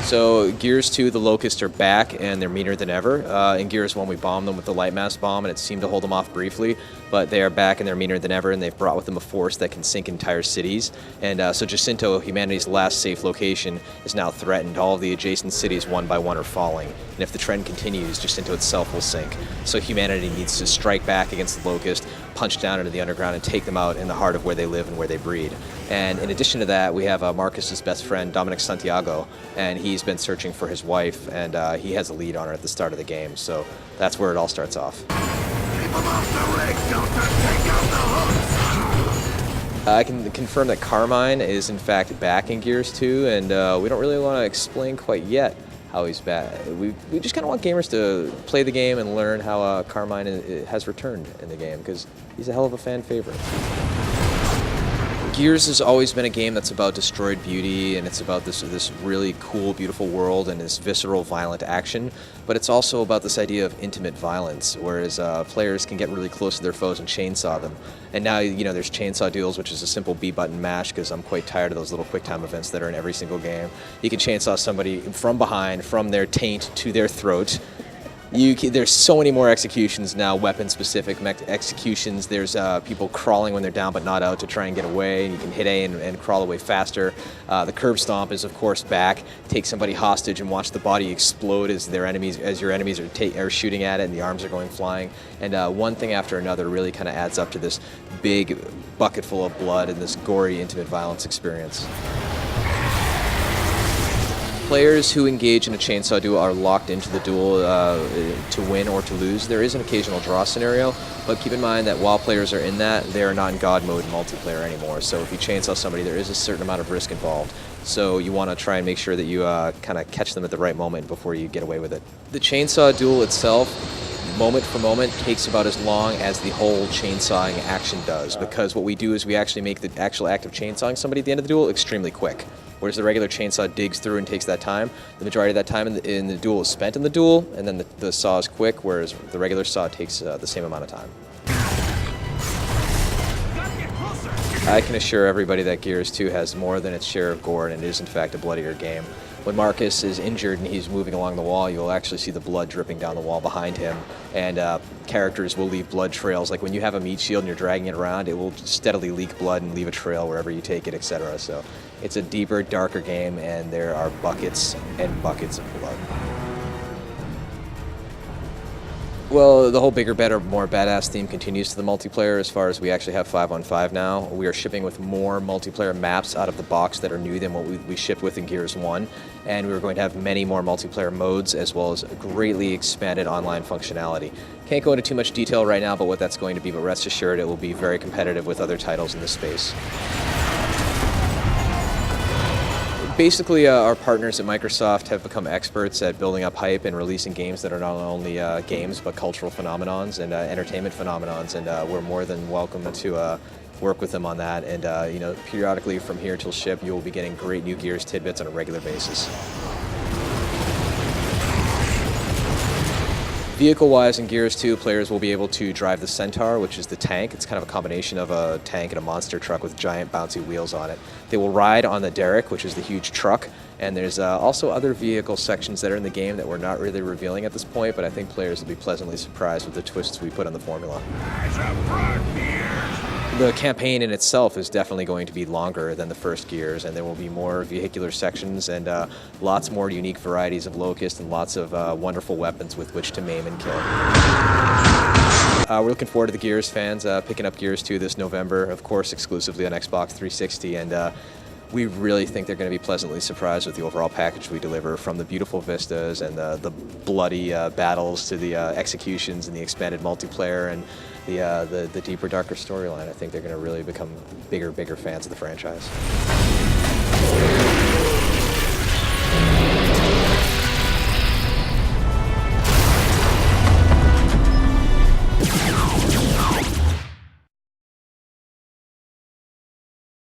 So Gears 2, the Locusts are back, and they're meaner than ever. In Gears 1, we bombed them with the Lightmass bomb, and it seemed to hold them off briefly, but they are back, and they're meaner than ever, and they've brought with them a force that can sink entire cities. And so Jacinto, humanity's last safe location, is now threatened. All of the adjacent cities, one by one, are falling. And if the trend continues, Jacinto itself will sink. So humanity needs to strike back against the Locust, punch down into the underground, and take them out in the heart of where they live and where they breed. And in addition to that, we have Marcus's best friend, Dominic Santiago, and he's been searching for his wife, and he has a lead on her at the start of the game, so that's where it all starts off. I can confirm that Carmine is in fact back in Gears 2, and we don't really want to explain quite yet how he's back. We just kind of want gamers to play the game and learn how Carmine has returned in the game, because he's a hell of a fan favorite. Gears has always been a game that's about destroyed beauty, and it's about this really cool, beautiful world and this visceral, violent action, but it's also about this idea of intimate violence, whereas players can get really close to their foes and chainsaw them. And now, there's Chainsaw Duels, which is a simple B-button mash, because I'm quite tired of those little quick-time events that are in every single game. You can chainsaw somebody from behind, from their taint to their throat. There's so many more executions now, weapon-specific executions. There's people crawling when they're down but not out to try and get away. You can hit A and crawl away faster. The curb stomp is, of course, back. Take somebody hostage and watch the body explode as your enemies are shooting at it and the arms are going flying. And one thing after another really kind of adds up to this big bucket full of blood and this gory, intimate violence experience. Players who engage in a chainsaw duel are locked into the duel to win or to lose. There is an occasional draw scenario, but keep in mind that while players are in that, they are not in God mode multiplayer anymore. So if you chainsaw somebody, there is a certain amount of risk involved. So you want to try and make sure that you kind of catch them at the right moment before you get away with it. The chainsaw duel itself, moment for moment, takes about as long as the whole chainsawing action does, because what we do is we actually make the actual act of chainsawing somebody at the end of the duel extremely quick. Whereas the regular chainsaw digs through and takes that time. The majority of that time in the duel is spent in the duel, and then the saw is quick, whereas the regular saw takes the same amount of time. I can assure everybody that Gears 2 has more than its share of gore, and it is in fact a bloodier game. When Marcus is injured and he's moving along the wall, you'll actually see the blood dripping down the wall behind him, and characters will leave blood trails. Like when you have a meat shield and you're dragging it around, it will steadily leak blood and leave a trail wherever you take it, etc. So it's a deeper, darker game, and there are buckets and buckets of blood. Well, the whole bigger, better, more badass theme continues to the multiplayer as far as we actually have 5-on-5 now. We are shipping with more multiplayer maps out of the box that are new than what we shipped with in Gears 1. And we're going to have many more multiplayer modes as well as greatly expanded online functionality. Can't go into too much detail right now about what that's going to be, but rest assured it will be very competitive with other titles in this space. Basically, our partners at Microsoft have become experts at building up hype and releasing games that are not only games but cultural phenomenons and entertainment phenomenons, and we're more than welcome to work with them on that. And periodically from here till ship, you will be getting great new Gears tidbits on a regular basis. Vehicle-wise, in Gears 2, players will be able to drive the Centaur, which is the tank. It's kind of a combination of a tank and a monster truck with giant bouncy wheels on it. They will ride on the Derrick, which is the huge truck, and there's also other vehicle sections that are in the game that we're not really revealing at this point, but I think players will be pleasantly surprised with the twists we put on the formula. The campaign in itself is definitely going to be longer than the first Gears, and there will be more vehicular sections and lots more unique varieties of Locust and lots of wonderful weapons with which to maim and kill. We're looking forward to the Gears fans picking up Gears 2 this November, of course exclusively on Xbox 360, and we really think they're going to be pleasantly surprised with the overall package we deliver, from the beautiful vistas and the bloody battles to the executions and the expanded multiplayer and the deeper, darker storyline. I think they're going to really become bigger fans of the franchise.